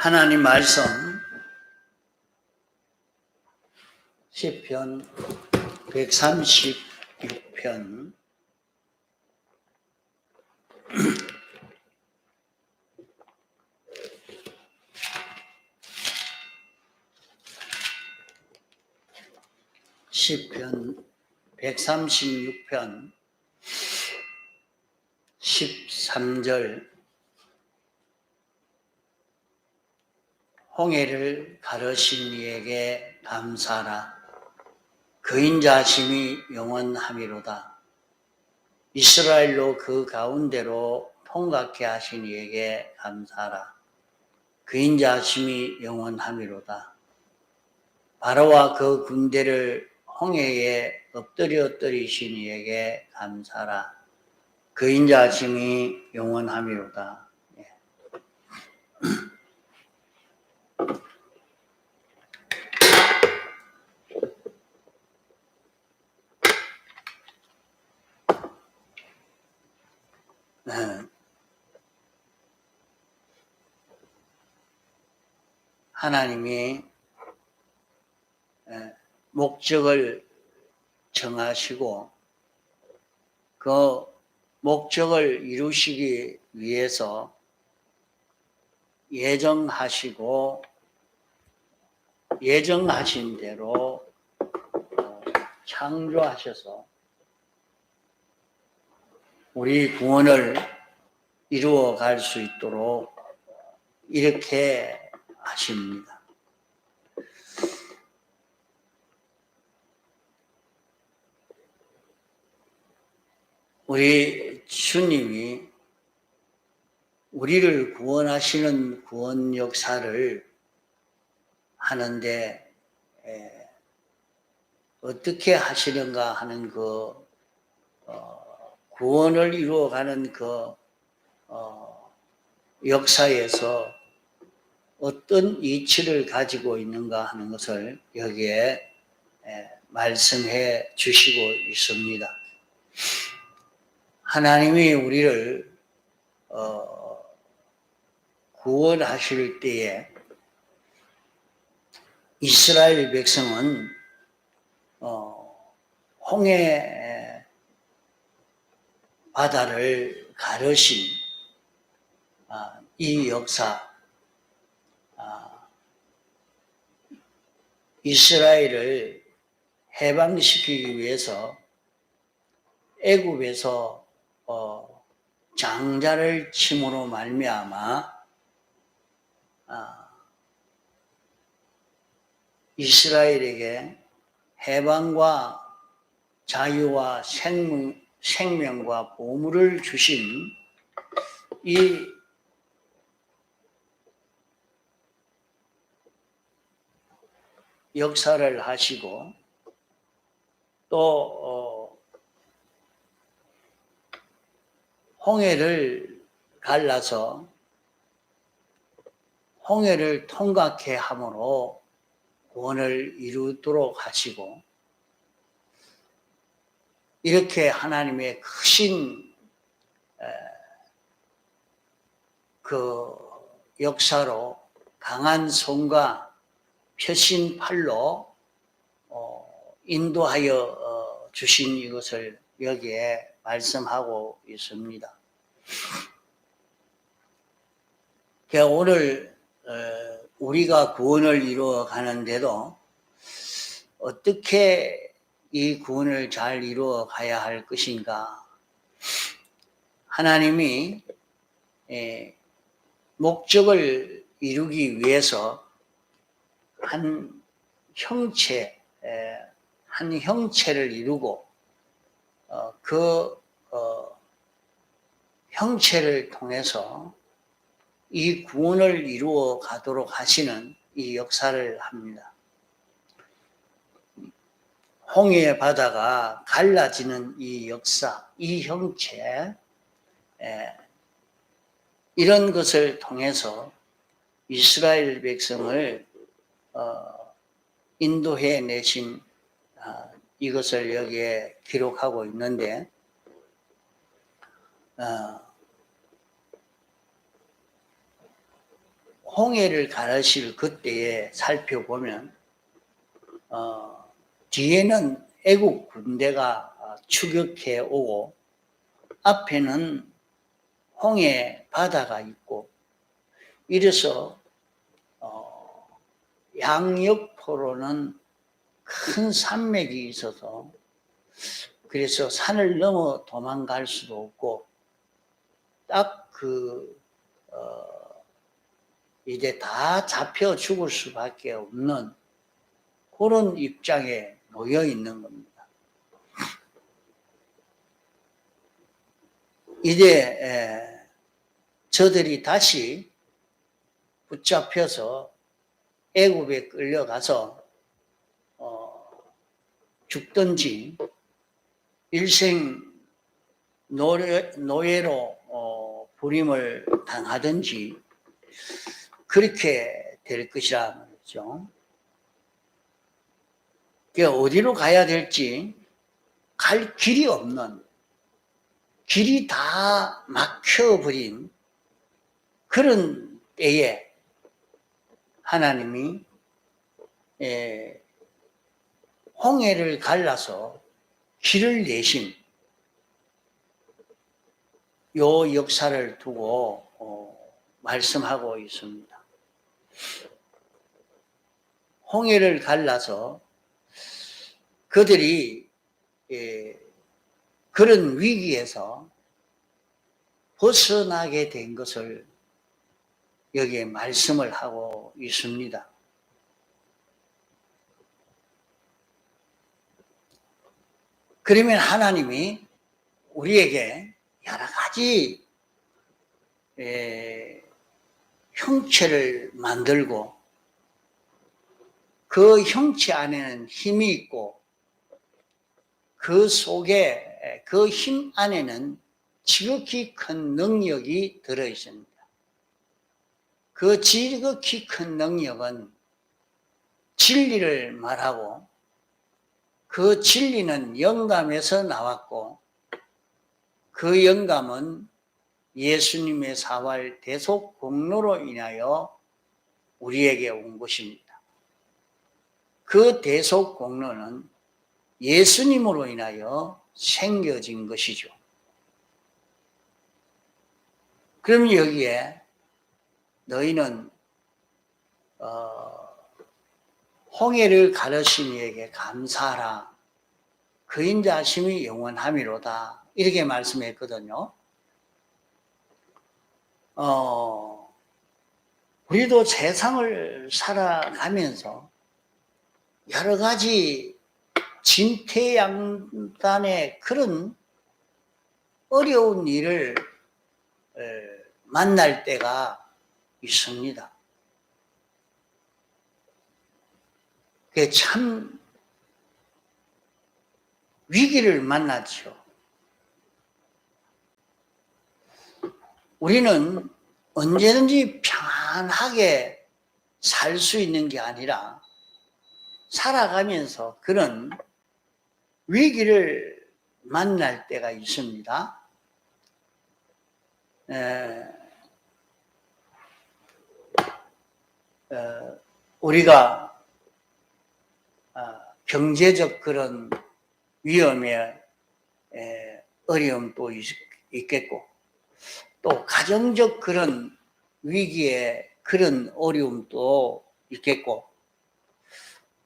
하나님 말씀 시편 136편 136편 13절 홍해를 가르신 이에게 감사하라. 그인 자심이 영원함이로다. 이스라엘로 그 가운데로 통각케 하신 이에게 감사하라. 그인 자심이 영원함이로다. 바로와 그 군대를 홍해에 엎드리신 이에게 감사하라. 그인 자심이 영원함이로다. 하나님이 목적을 정하시고 그 목적을 이루시기 위해서 예정하시고 예정하신 대로 창조하셔서 우리 구원을 이루어 갈 수 있도록 이렇게 하십니다. 우리 주님이 우리를 구원하시는 구원 역사를 하는데 어떻게 하시는가 하는 그 구원을 이루어가는 그 역사에서 어떤 이치를 가지고 있는가 하는 것을 여기에 말씀해 주시고 있습니다. 하나님이 우리를 구원하실 때에 이스라엘 백성은 홍해 바다를 가르신 이 역사, 이스라엘을 해방시키기 위해서 애굽에서 장자를 침으로 말미암아 이스라엘에게 해방과 자유와 생명과 보물을 주신 이 역사를 하시고 또 홍해를 갈라서 홍해를 통각해 함으로 구원을 이루도록 하시고 이렇게 하나님의 크신 그 역사로 강한 손과 펴신 팔로 인도하여 주신 이것을 여기에 말씀하고 있습니다. 오늘 우리가 구원을 이루어 가는데도 어떻게 이 구원을 잘 이루어 가야 할 것인가? 하나님이 목적을 이루기 위해서 한 형체를 이루고 그 형체를 통해서 이 구원을 이루어 가도록 하시는 이 역사를 합니다. 홍해 바다가 갈라지는 이 역사, 이 형체, 이런 것을 통해서 이스라엘 백성을 인도해 내신 이것을 여기에 기록하고 있는데 홍해를 가르칠 그때에 살펴보면 뒤에는 애국 군대가 추격해 오고 앞에는 홍해 바다가 있고 이래서 양옆으로는 큰 산맥이 있어서 그래서 산을 넘어 도망갈 수도 없고 딱 이제 다 잡혀 죽을 수밖에 없는 그런 입장에 놓여 있는 겁니다. 이제 저들이 다시 붙잡혀서 애굽에 끌려가서 죽든지 일생 노예로 부림을 당하든지 그렇게 될 것이라 말이죠. 어디로 가야 될지 갈 길이 없는, 길이 다 막혀버린 그런 때에 하나님이 홍해를 갈라서 길을 내신 요 역사를 두고 말씀하고 있습니다. 홍해를 갈라서 그들이 그런 위기에서 벗어나게 된 것을 여기에 말씀을 하고 있습니다. 그러면 하나님이 우리에게 여러 가지 형체를 만들고 그 형체 안에는 힘이 있고 그 속에 그 힘 안에는 지극히 큰 능력이 들어 있습니다. 그 지극히 큰 능력은 진리를 말하고 그 진리는 영감에서 나왔고 그 영감은 예수님의 사활 대속 공로로 인하여 우리에게 온 것입니다. 그 대속 공로는 예수님으로 인하여 생겨진 것이죠. 그럼 여기에 너희는 홍해를 가르신 이에게 감사하라. 그 인자심이 영원함이로다. 이렇게 말씀했거든요. 우리도 세상을 살아가면서 여러 가지 진퇴양단의 그런 어려운 일을 만날 때가 있습니다. 그게 참 위기를 만났죠. 우리는 언제든지 평안하게 살 수 있는 게 아니라 살아가면서 그런 위기를 만날 때가 있습니다. 우리가 경제적 그런 위험에 어려움도 있겠고 또 가정적 그런 위기에 그런 어려움도 있겠고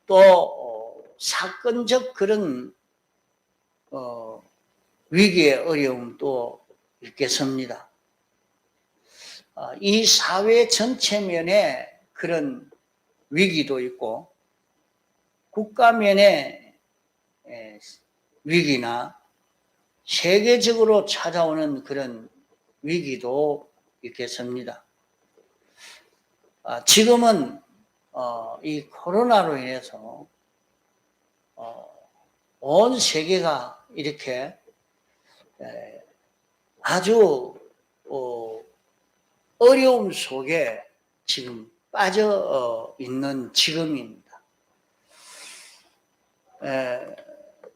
또 사건적 그런 위기의 어려움도 있겠습니다. 이 사회 전체면에 그런 위기도 있고 국가면의 위기나 세계적으로 찾아오는 그런 위기도 있겠습니다. 지금은 이 코로나로 인해서 온 세계가 이렇게 아주 어려움 속에 지금 빠져 있는 지금입니다.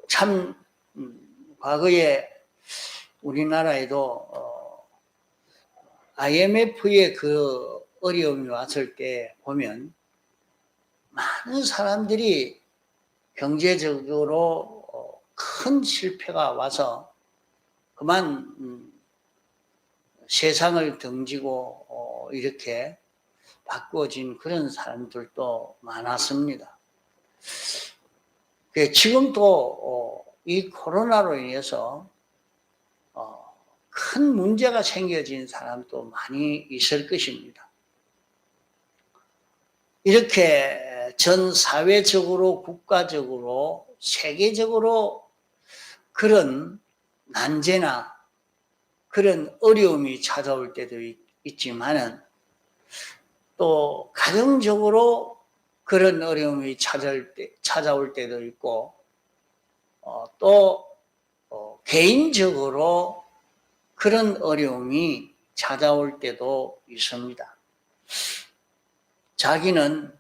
참 과거에 우리나라에도 IMF의 그 어려움이 왔을 때 보면 많은 사람들이 경제적으로 큰 실패가 와서 그만 세상을 등지고 이렇게 바꾸어진 그런 사람들도 많았습니다. 지금도 이 코로나로 인해서 큰 문제가 생겨진 사람도 많이 있을 것입니다. 이렇게 전 사회적으로, 국가적으로, 세계적으로 그런 난제나 그런 어려움이 찾아올 때도 있지만은 또 가정적으로 그런 어려움이 찾아올 때도 있고 또 개인적으로 그런 어려움이 찾아올 때도 있습니다. 자기는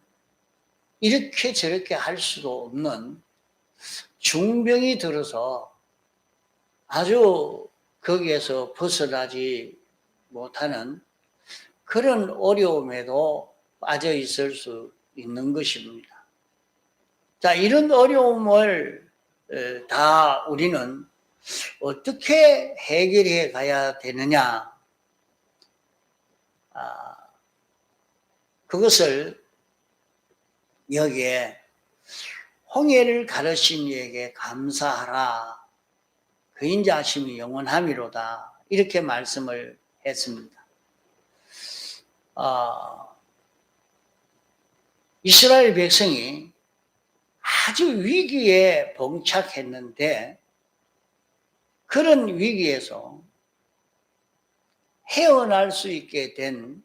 이렇게 저렇게 할 수도 없는 중병이 들어서 아주 거기에서 벗어나지 못하는 그런 어려움에도 빠져 있을 수 있는 것입니다. 자, 이런 어려움을 다 우리는 어떻게 해결해 가야 되느냐? 그것을 여기에 홍해를 가르신 이에게 감사하라. 그 인자하심이 영원함이로다. 이렇게 말씀을 했습니다. 이스라엘 백성이 아주 위기에 봉착했는데 그런 위기에서 헤어날 수 있게 된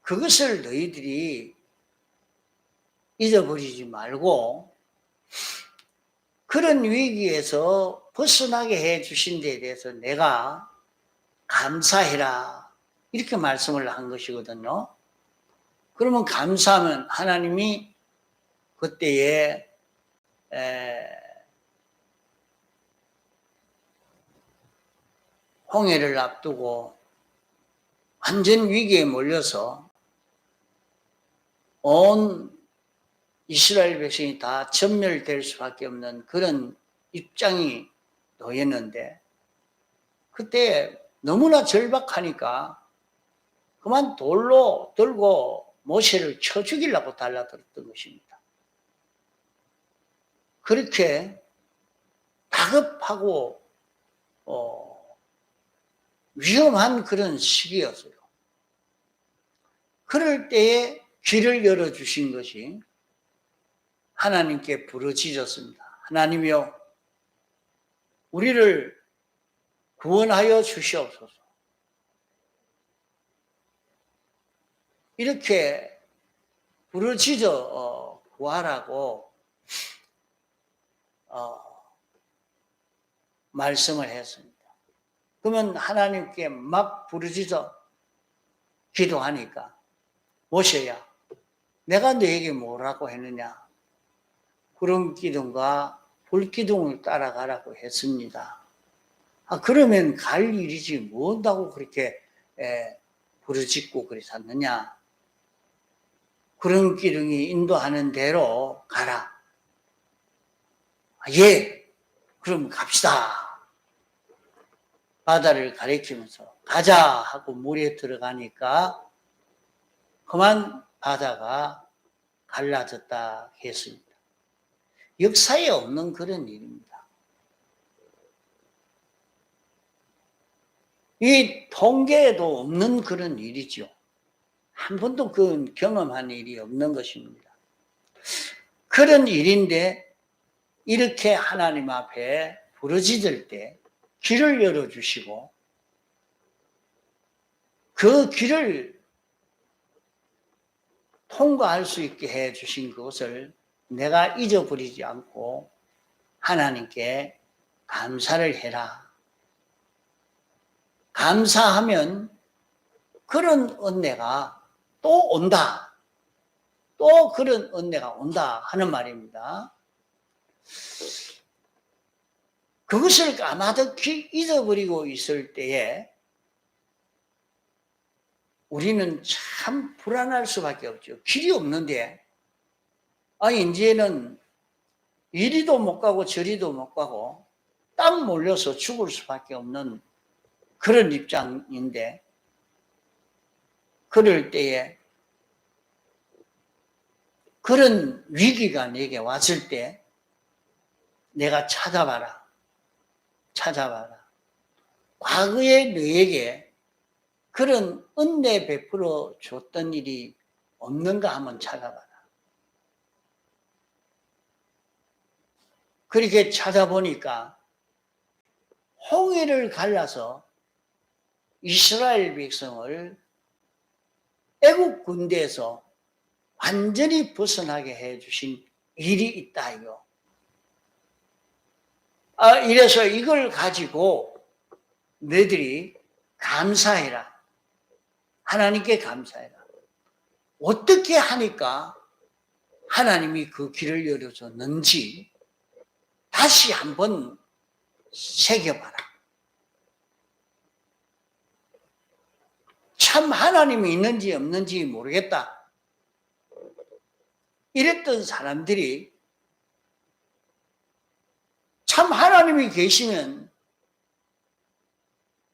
그것을 너희들이 잊어버리지 말고 그런 위기에서 벗어나게 해 주신 데에 대해서 내가 감사해라. 이렇게 말씀을 한 것이거든요. 그러면 감사하면 하나님이 그때에 홍해를 앞두고 완전 위기에 몰려서 온 이스라엘 백성이 다 전멸될 수밖에 없는 그런 입장이 놓였는데 그때 너무나 절박하니까 그만 돌로 들고 모세를 쳐 죽이려고 달라들었던 것입니다. 그렇게 다급하고 위험한 그런 시기였어요. 그럴 때에 길을 열어주신 것이 하나님께 부르짖었습니다. 하나님이여, 우리를 구원하여 주시옵소서. 이렇게 부르짖어 구하라고 말씀을 했습니다. 그러면 하나님께 막 부르짖어 기도하니까 모세야, 내가 너에게 뭐라고 했느냐? 구름 기둥과 불 기둥을 따라가라고 했습니다. 그러면 갈 일이지 뭔다고 그렇게 부르짖고 그랬었느냐? 구름 기둥이 인도하는 대로 가라. 예, 그럼 갑시다. 바다를 가리키면서 가자 하고 물에 들어가니까 그만 바다가 갈라졌다 했습니다. 역사에 없는 그런 일입니다. 이 통계에도 없는 그런 일이죠. 한 번도 그 경험한 일이 없는 것입니다. 그런 일인데 이렇게 하나님 앞에 부르짖을 때 길을 열어주시고 그 길을 통과할 수 있게 해주신 것을 내가 잊어버리지 않고 하나님께 감사를 해라. 감사하면 그런 은혜가 또 온다. 또 그런 은혜가 온다 하는 말입니다. 그것을 까마득히 잊어버리고 있을 때에 우리는 참 불안할 수밖에 없죠. 길이 없는데, 이제는 이리도 못 가고 저리도 못 가고 딱 몰려서 죽을 수밖에 없는 그런 입장인데, 그럴 때에 그런 위기가 내게 왔을 때 내가 찾아봐라. 과거에 너에게 그런 은혜 베풀어 줬던 일이 없는가 한번 찾아봐라. 그렇게 찾아보니까 홍해를 갈라서 이스라엘 백성을 애국 군대에서 완전히 벗어나게 해주신 일이 있다 이거. 이래서 이걸 가지고 너희들이 감사해라. 하나님께 감사해라. 어떻게 하니까 하나님이 그 길을 열어줬는지 다시 한번 새겨봐라. 참 하나님이 있는지 없는지 모르겠다. 이랬던 사람들이 참 하나님이 계시면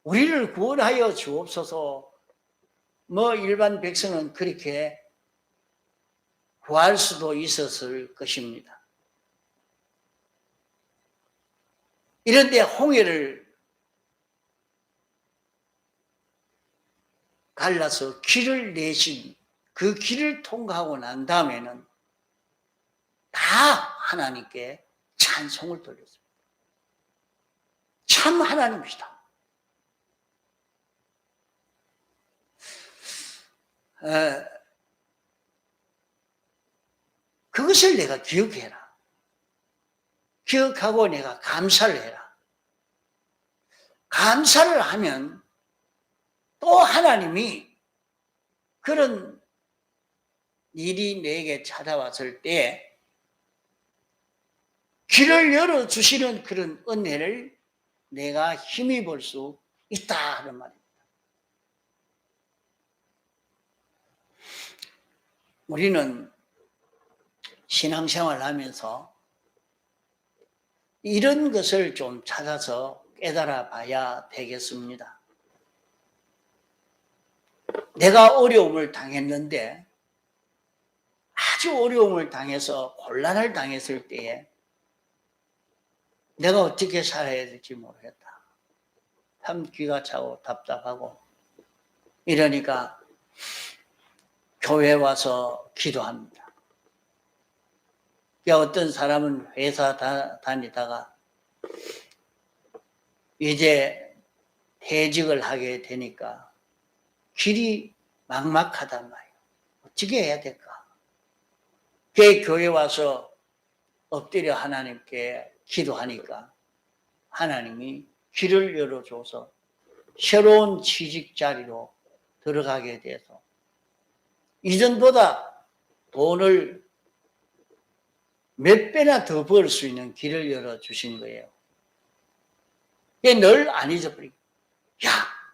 우리를 구원하여 주옵소서. 일반 백성은 그렇게 구할 수도 있었을 것입니다. 이런데 홍해를 갈라서 길을 내신 그 길을 통과하고 난 다음에는 다 하나님께 찬송을 돌렸습니다. 참 하나님이시다. 그것을 내가 기억해라. 기억하고 내가 감사를 해라. 감사를 하면 또 하나님이 그런 일이 내게 찾아왔을 때 길을 열어주시는 그런 은혜를 내가 힘입을 수 있다 하는 말입니다. 우리는 신앙생활을 하면서 이런 것을 좀 찾아서 깨달아 봐야 되겠습니다. 내가 어려움을 당했는데 아주 어려움을 당해서 곤란을 당했을 때에 내가 어떻게 살아야 될지 모르겠다. 참 기가 차고 답답하고 이러니까 교회 와서 기도합니다. 어떤 사람은 회사 다니다가 이제 퇴직을 하게 되니까 길이 막막하단 말이에요. 어떻게 해야 될까? 교회 와서 엎드려 하나님께 기도하니까 하나님이 길을 열어줘서 새로운 취직 자리로 들어가게 돼서 이전보다 돈을 몇 배나 더 벌 수 있는 길을 열어주신 거예요. 늘 안 잊어버리고,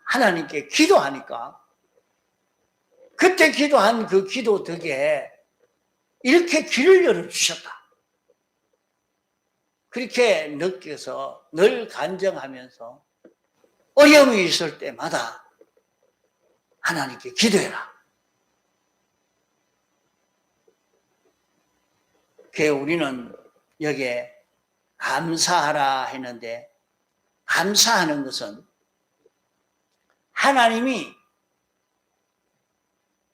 하나님께 기도하니까 그때 기도한 그 기도 덕에 이렇게 길을 열어주셨다. 그렇게 느껴서 늘 간증하면서 어려움이 있을 때마다 하나님께 기도해라. 우리는 여기에 감사하라 했는데 감사하는 것은 하나님이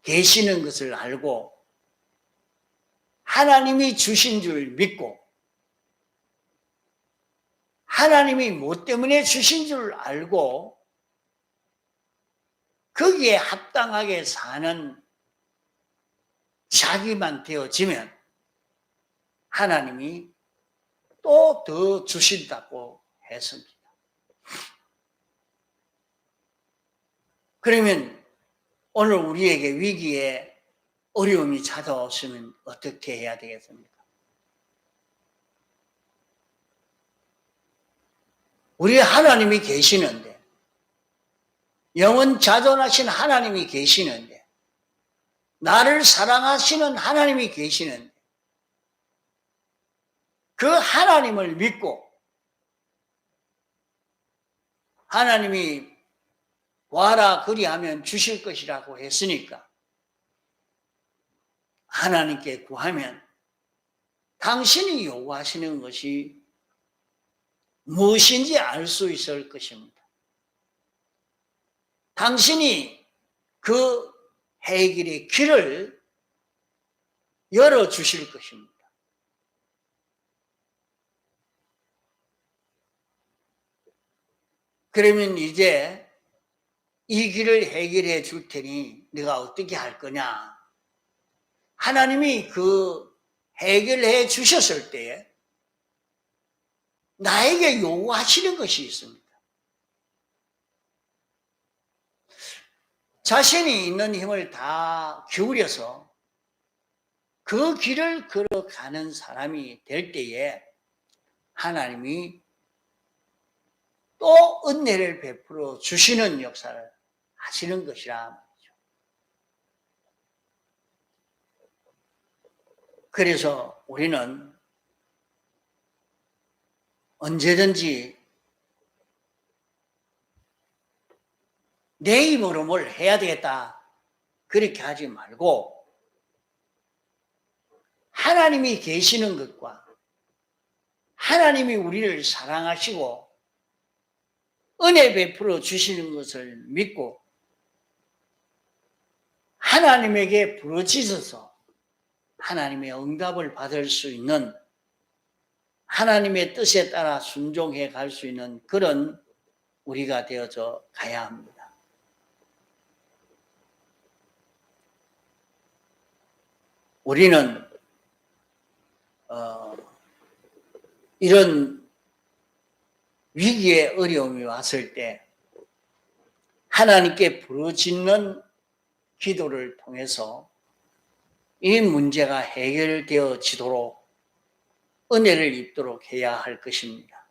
계시는 것을 알고 하나님이 주신 줄 믿고 하나님이 뭐 때문에 주신 줄 알고 거기에 합당하게 사는 자기만 되어지면 하나님이 또 더 주신다고 했습니다. 그러면 오늘 우리에게 위기에 어려움이 찾아왔으면 어떻게 해야 되겠습니까? 우리 하나님이 계시는데 영원 자존하신 하나님이 계시는데, 나를 사랑하시는 하나님이 계시는데, 그 하나님을 믿고 하나님이 구하라 그리하면 주실 것이라고 했으니까 하나님께 구하면 당신이 요구하시는 것이 무엇인지 알 수 있을 것입니다. 당신이 그 해결의 길을 열어주실 것입니다. 그러면 이제 이 길을 해결해 줄 테니 네가 어떻게 할 거냐? 하나님이 그 해결해 주셨을 때에 나에게 요구하시는 것이 있습니다. 자신이 있는 힘을 다 기울여서 그 길을 걸어가는 사람이 될 때에 하나님이 또 은혜를 베풀어 주시는 역사를 하시는 것이라 말이죠. 그래서 우리는 언제든지 내 힘으로 뭘 해야 되겠다 그렇게 하지 말고 하나님이 계시는 것과 하나님이 우리를 사랑하시고 은혜 베풀어 주시는 것을 믿고 하나님에게 부르짖어서 하나님의 응답을 받을 수 있는, 하나님의 뜻에 따라 순종해 갈 수 있는 그런 우리가 되어져 가야 합니다. 우리는 이런 위기의 어려움이 왔을 때 하나님께 부르짖는 기도를 통해서 이 문제가 해결되어지도록 은혜를 입도록 해야 할 것입니다.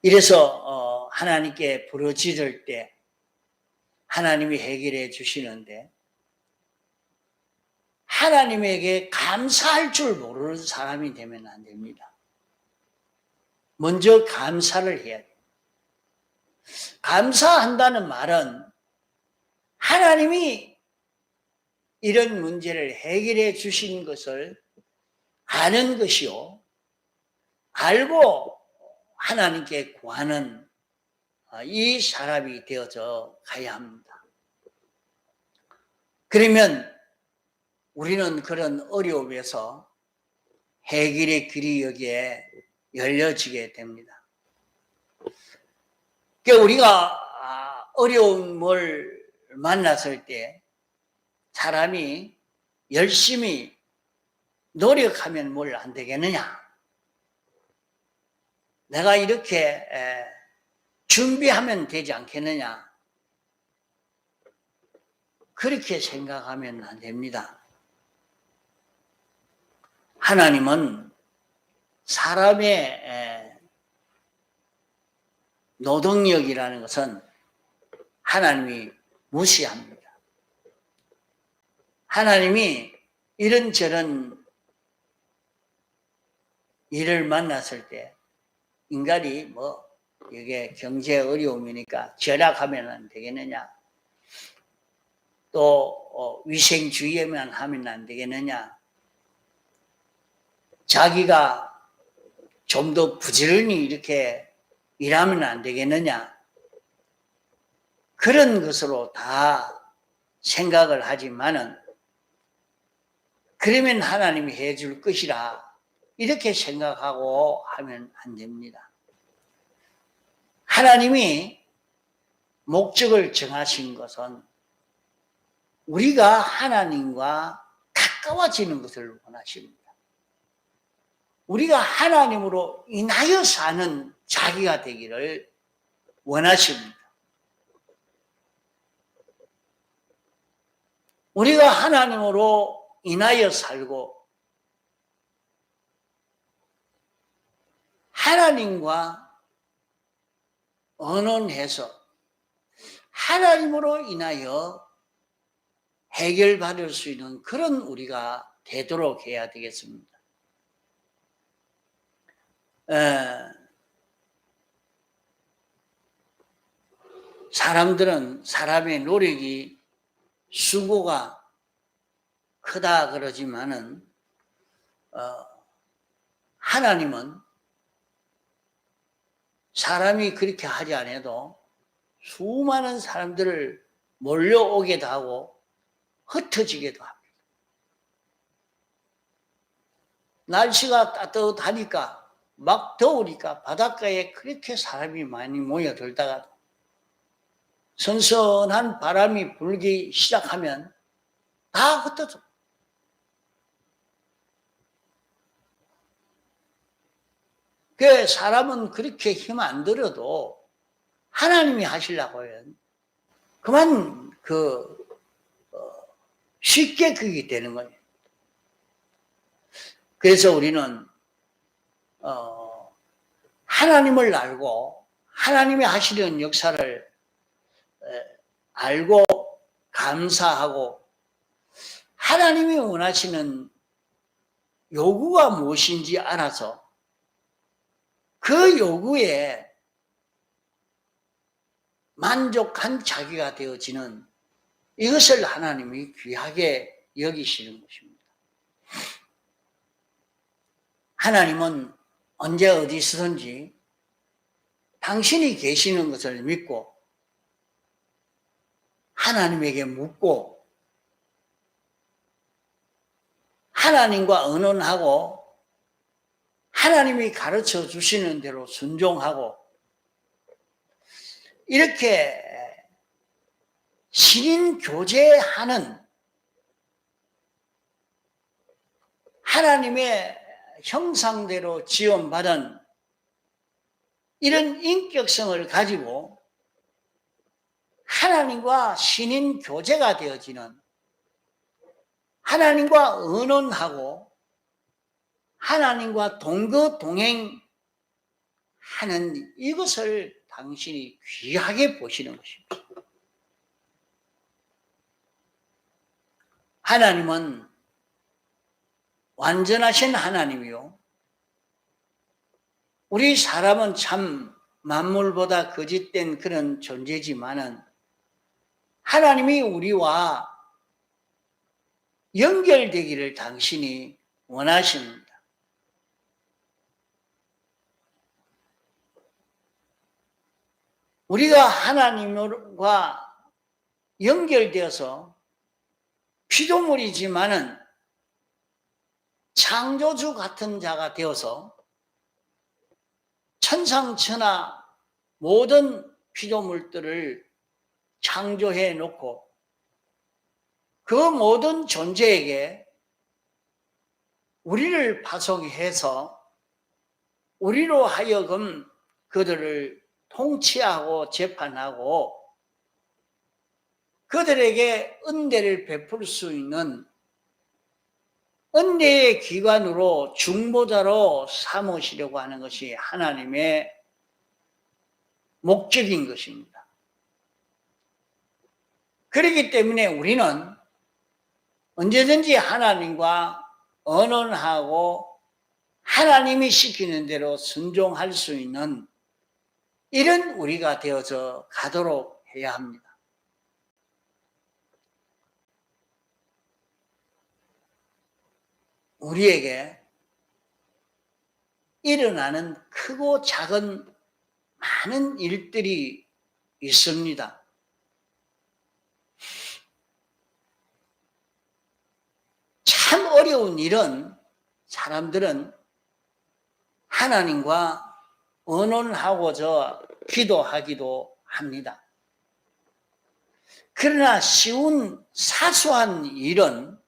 이래서 하나님께 부르짖을 때 하나님이 해결해 주시는데 하나님에게 감사할 줄 모르는 사람이 되면 안 됩니다. 먼저 감사를 해야 돼요. 감사한다는 말은 하나님이 이런 문제를 해결해 주신 것을 아는 것이요, 알고 하나님께 구하는 이 사람이 되어져 가야 합니다. 그러면 우리는 그런 어려움에서 해결의 길이 여기에 열려지게 됩니다. 그러니까 우리가 어려움을 만났을 때 사람이 열심히 노력하면 뭘 안 되겠느냐? 내가 이렇게 준비하면 되지 않겠느냐? 그렇게 생각하면 안 됩니다. 하나님은 사람의 노동력이라는 것은 하나님이 무시합니다. 하나님이 이런저런 일을 만났을 때 인간이 이게 경제 어려움이니까 절약하면 안 되겠느냐, 또 위생주의만 하면 안 되겠느냐, 자기가 좀 더 부지런히 이렇게 일하면 안 되겠느냐, 그런 것으로 다 생각을 하지만은 그러면 하나님이 해줄 것이라 이렇게 생각하고 하면 안 됩니다. 하나님이 목적을 정하신 것은 우리가 하나님과 가까워지는 것을 원하십니다. 우리가 하나님으로 인하여 사는 자기가 되기를 원하십니다. 우리가 하나님으로 인하여 살고 하나님과 언론해서 하나님으로 인하여 해결받을 수 있는 그런 우리가 되도록 해야 되겠습니다. 사람들은 사람의 노력이 수고가 크다 그러지만은 하나님은 사람이 그렇게 하지 않아도 수많은 사람들을 몰려오게도 하고 흩어지게도 합니다. 날씨가 따뜻하니까 막 더우니까 바닷가에 그렇게 사람이 많이 모여들다가 선선한 바람이 불기 시작하면 다 흩어져. 그 사람은 그렇게 힘 안 들어도 하나님이 하시려고 해요. 그만 쉽게 그게 되는 거예요. 그래서 우리는 하나님을 알고 하나님이 하시는 역사를 알고 감사하고 하나님이 원하시는 요구가 무엇인지 알아서 그 요구에 만족한 자기가 되어지는 이것을 하나님이 귀하게 여기시는 것입니다. 하나님은 언제 어디서든지 당신이 계시는 것을 믿고 하나님에게 묻고 하나님과 의논하고 하나님이 가르쳐 주시는 대로 순종하고 이렇게 신인 교제하는 하나님의 형상대로 지원받은 이런 인격성을 가지고 하나님과 신인 교제가 되어지는 하나님과 의논하고 하나님과 동거동행하는 이것을 당신이 귀하게 보시는 것입니다. 하나님은 완전하신 하나님이요. 우리 사람은 참 만물보다 거짓된 그런 존재지만은 하나님이 우리와 연결되기를 당신이 원하십니다. 우리가 하나님과 연결되어서 피조물이지만은 창조주 같은 자가 되어서 천상천하 모든 피조물들을 창조해 놓고 그 모든 존재에게 우리를 파송해서 우리로 하여금 그들을 통치하고 재판하고 그들에게 은혜를 베풀 수 있는 은혜의 기관으로 중보자로 삼으시려고 하는 것이 하나님의 목적인 것입니다. 그렇기 때문에 우리는 언제든지 하나님과 언언하고 하나님이 시키는 대로 순종할 수 있는 이런 우리가 되어서 가도록 해야 합니다. 우리에게 일어나는 크고 작은 많은 일들이 있습니다. 참 어려운 일은 사람들은 하나님과 언언하고자 기도하기도 합니다. 그러나 쉬운 사소한 일은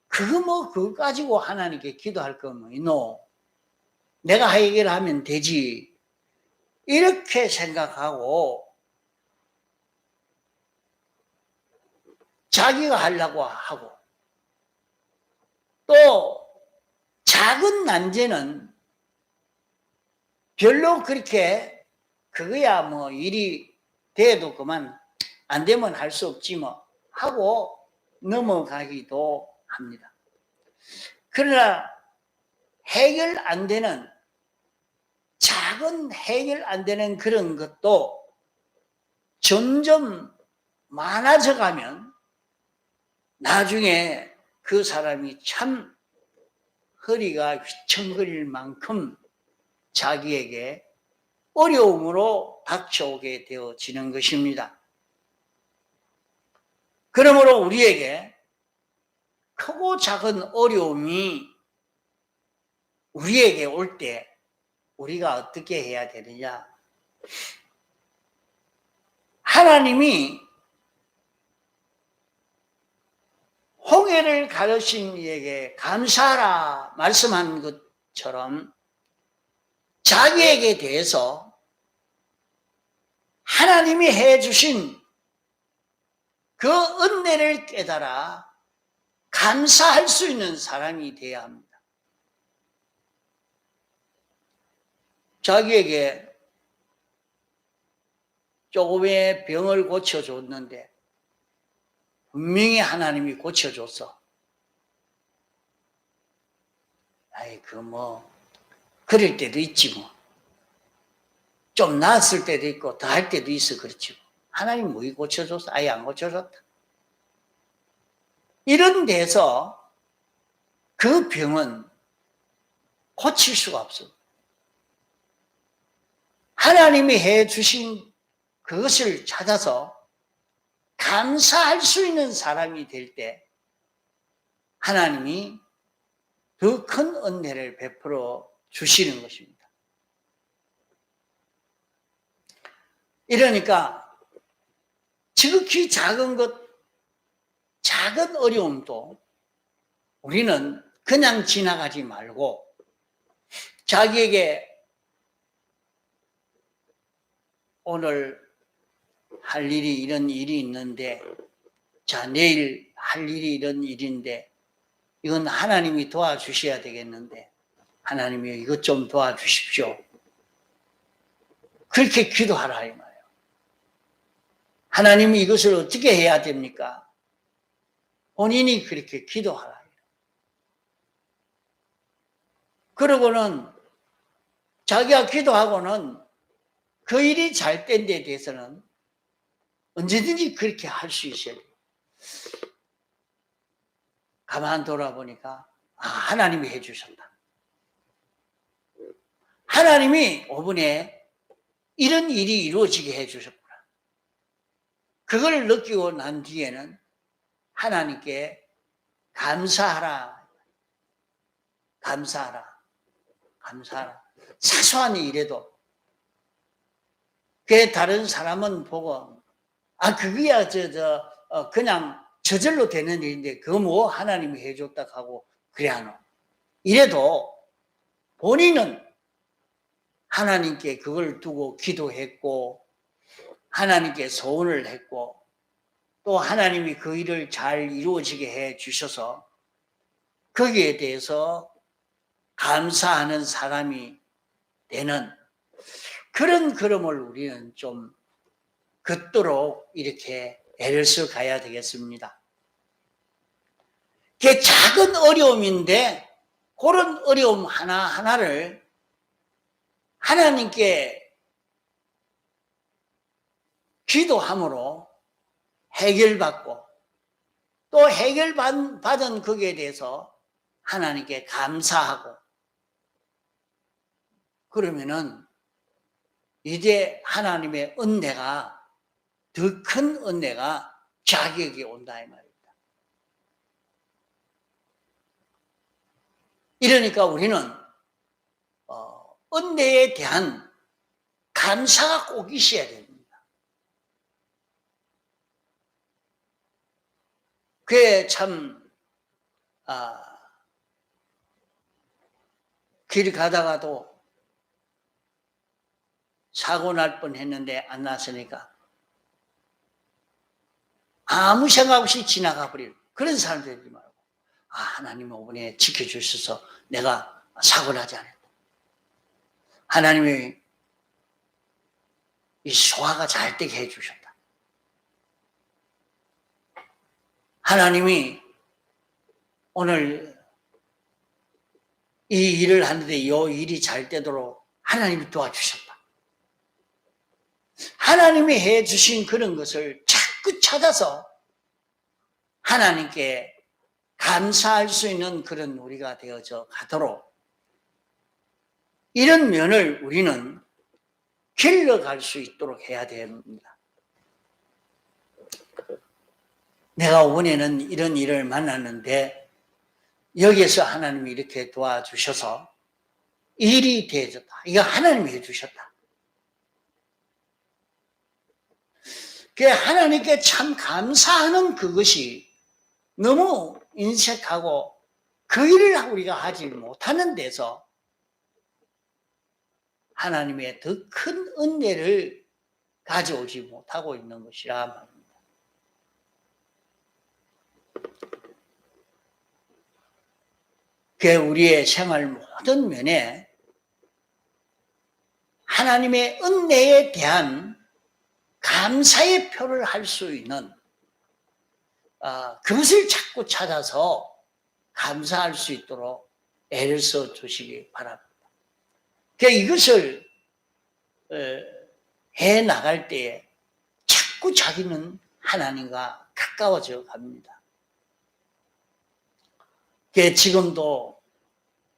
그거 가지고 하나님께 기도할 거면 이노 내가 해결하면 되지 이렇게 생각하고 자기가 하려고 하고 또 작은 난제는 별로 그렇게 그거야 뭐 일이 돼도 그만 안 되면 할 수 없지 뭐 하고 넘어가기도 합니다. 그러나 해결 안 되는 작은 해결 안 되는 그런 것도 점점 많아져 가면 나중에 그 사람이 참 허리가 휘청거릴 만큼 자기에게 어려움으로 닥쳐오게 되어지는 것입니다. 그러므로 우리에게 크고 작은 어려움이 우리에게 올 때 우리가 어떻게 해야 되느냐? 하나님이 홍해를 가르신 이에게 감사하라 말씀한 것처럼 자기에게 대해서 하나님이 해주신 그 은혜를 깨달아 감사할 수 있는 사람이 되어야 합니다. 자기에게 조금의 병을 고쳐줬는데 분명히 하나님이 고쳐줬어. 아이, 그럴 때도 있지 뭐. 좀 나았을 때도 있고 더 할 때도 있어, 그렇지. 하나님 뭐 고쳐줬어? 아예 안 고쳐줬다. 이런 데서 그 병은 고칠 수가 없어. 하나님이 해주신 그것을 찾아서 감사할 수 있는 사람이 될 때 하나님이 더 큰 은혜를 베풀어 주시는 것입니다. 이러니까 지극히 작은 것, 작은 어려움도 우리는 그냥 지나가지 말고 자기에게 오늘 할 일이 이런 일이 있는데, 자, 내일 할 일이 이런 일인데, 이건 하나님이 도와주셔야 되겠는데, 하나님이 이것 좀 도와주십시오. 그렇게 기도하라 이 말이에요. 하나님이 이것을 어떻게 해야 됩니까? 본인이 그렇게 기도하라. 그러고는 자기가 기도하고는 그 일이 잘 된 데 대해서는 언제든지 그렇게 할 수 있어야 돼요. 가만 돌아보니까 하나님이 해주셨다. 하나님이 5분에 이런 일이 이루어지게 해주셨구나. 그걸 느끼고 난 뒤에는 하나님께 감사하라. 감사하라. 감사하라. 사소한 일에도 그 다른 사람은 보고 그거야 그냥 저절로 되는 일인데 그거 뭐 하나님이 해줬다 하고 그래 하노. 이래도 본인은 하나님께 그걸 두고 기도했고 하나님께 소원을 했고 또 하나님이 그 일을 잘 이루어지게 해 주셔서 거기에 대해서 감사하는 사람이 되는 그런 걸음을 우리는 좀 걷도록 이렇게 애를 써 가야 되겠습니다. 그게 작은 어려움인데 그런 어려움 하나하나를 하나님께 기도함으로 해결받고 또 해결받은 거기에 대해서 하나님께 감사하고 그러면은 이제 하나님의 은혜가 더 큰 은혜가 자기에게 온다 이 말입니다. 이러니까 우리는 은혜에 대한 감사가 꼭 있어야 됩니다. 그게 참 길 가다가도 사고 날 뻔했는데 안 났으니까 아무 생각 없이 지나가 버리는 그런 사람들이 말고 하나님 이번에 지켜주셔서 내가 사고 나지 않았다. 하나님이 이 소화가 잘 되게 해주셨다. 하나님이 오늘 이 일을 하는데 이 일이 잘 되도록 하나님이 도와주셨다. 하나님이 해주신 그런 것을 자꾸 찾아서 하나님께 감사할 수 있는 그런 우리가 되어져 가도록 이런 면을 우리는 길러갈 수 있도록 해야 됩니다. 내가 이번에는 이런 일을 만났는데 여기에서 하나님이 이렇게 도와주셔서 일이 되어졌다. 이거 하나님이 해주셨다. 하나님께 참 감사하는 그것이 너무 인색하고 그 일을 우리가 하지 못하는 데서 하나님의 더 큰 은혜를 가져오지 못하고 있는 것이라 말입니다. 우리의 생활 모든 면에 하나님의 은혜에 대한 감사의 표를 할 수 있는 그것을 자꾸 찾아서 감사할 수 있도록 애를 써 주시기 바랍니다. 이것을 해 나갈 때에 자꾸 자기는 하나님과 가까워져 갑니다. 지금도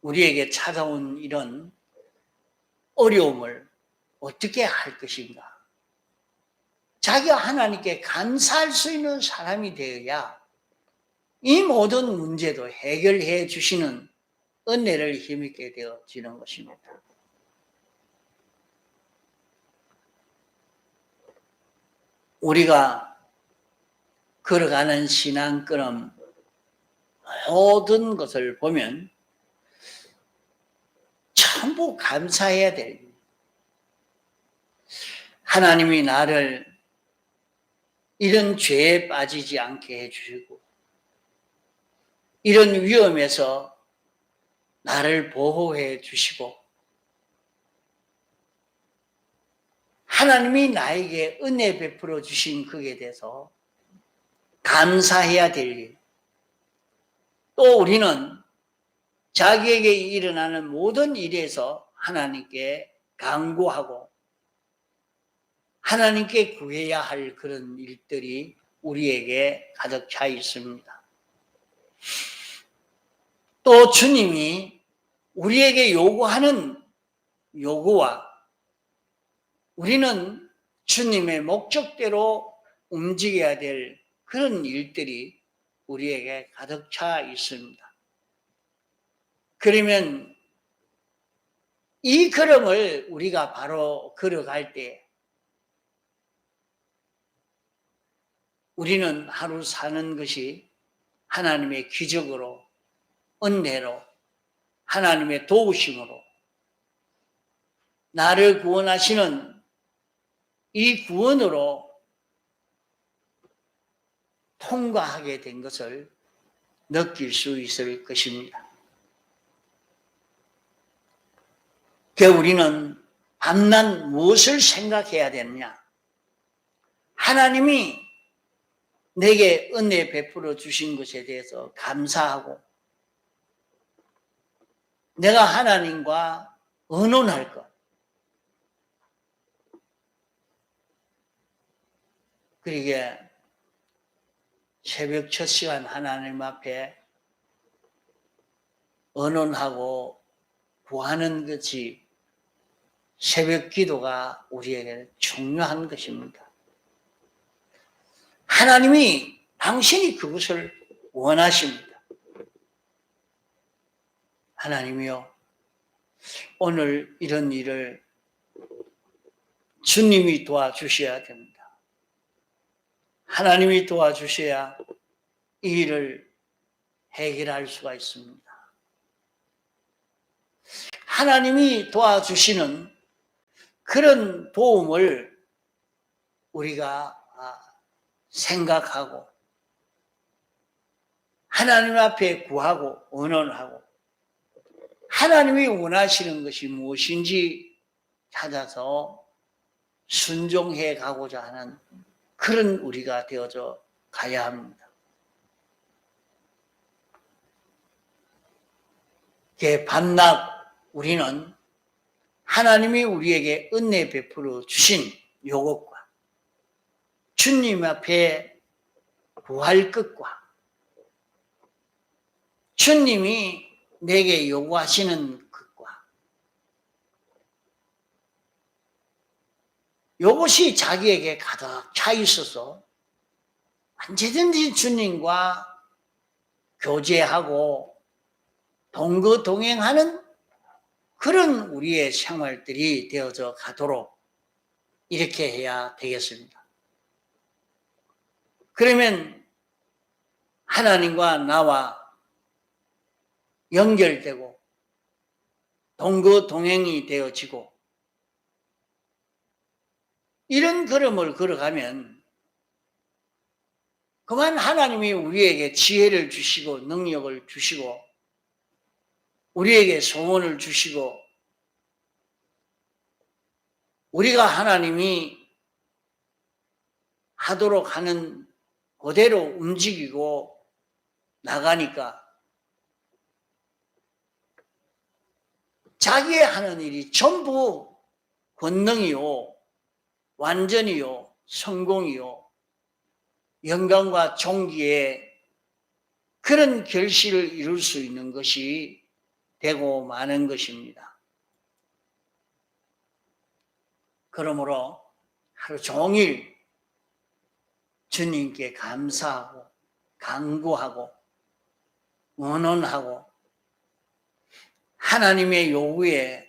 우리에게 찾아온 이런 어려움을 어떻게 할 것인가? 자기가 하나님께 감사할 수 있는 사람이 되어야 이 모든 문제도 해결해 주시는 은혜를 힘있게 되어지는 것입니다. 우리가 걸어가는 신앙걸음 모든 것을 보면 전부 감사해야 됩니다. 하나님이 나를 이런 죄에 빠지지 않게 해주시고 이런 위험에서 나를 보호해 주시고 하나님이 나에게 은혜 베풀어 주신 그에 대해서 감사해야 될 일. 또 우리는 자기에게 일어나는 모든 일에서 하나님께 간구하고 하나님께 구해야 할 그런 일들이 우리에게 가득 차 있습니다. 또 주님이 우리에게 요구하는 요구와 우리는 주님의 목적대로 움직여야 될 그런 일들이 우리에게 가득 차 있습니다. 그러면 이 걸음을 우리가 바로 걸어갈 때 우리는 하루 사는 것이 하나님의 기적으로, 은혜로, 하나님의 도우심으로 나를 구원하시는 이 구원으로 통과하게 된 것을 느낄 수 있을 것입니다. 우리는 밤낮 무엇을 생각해야 되느냐? 하나님이 내게 은혜 베풀어 주신 것에 대해서 감사하고 내가 하나님과 의논할 것. 그러게 새벽 첫 시간 하나님 앞에 의논하고 구하는 것이 새벽 기도가 우리에게 중요한 것입니다. 하나님이 당신이 그것을 원하십니다. 하나님이요, 오늘 이런 일을 주님이 도와주셔야 됩니다. 하나님이 도와주셔야 이 일을 해결할 수가 있습니다. 하나님이 도와주시는 그런 도움을 우리가 생각하고 하나님 앞에 구하고 의논하고 하나님이 원하시는 것이 무엇인지 찾아서 순종해 가고자 하는 그런 우리가 되어져 가야 합니다. 반낙 우리는 하나님이 우리에게 은혜 베풀어 주신 요것과 주님 앞에 구할 것과 주님이 내게 요구하시는 것과 요것이 자기에게 가득 차 있어서 언제든지 주님과 교제하고 동거동행하는 그런 우리의 생활들이 되어져 가도록 이렇게 해야 되겠습니다. 그러면 하나님과 나와 연결되고 동거동행이 되어지고 이런 걸음을 걸어가면 그만 하나님이 우리에게 지혜를 주시고 능력을 주시고 우리에게 소원을 주시고 우리가 하나님이 하도록 하는 그대로 움직이고 나가니까 자기의 하는 일이 전부 권능이요, 완전히요, 성공이요, 영광과 존귀의 그런 결실을 이룰 수 있는 것이 되고 마는 것입니다. 그러므로 하루 종일 주님께 감사하고 간구하고 원언하고 하나님의 요구에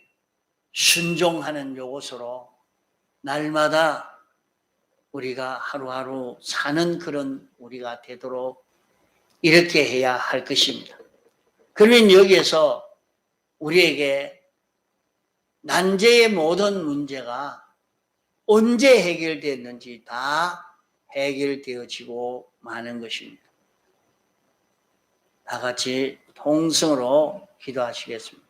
순종하는 요것으로 날마다 우리가 하루하루 사는 그런 우리가 되도록 이렇게 해야 할 것입니다. 그러면 여기에서 우리에게 난제의 모든 문제가 언제 해결됐는지 다 해결되어지고 마는 것입니다. 다 같이 통성으로 기도하시겠습니다.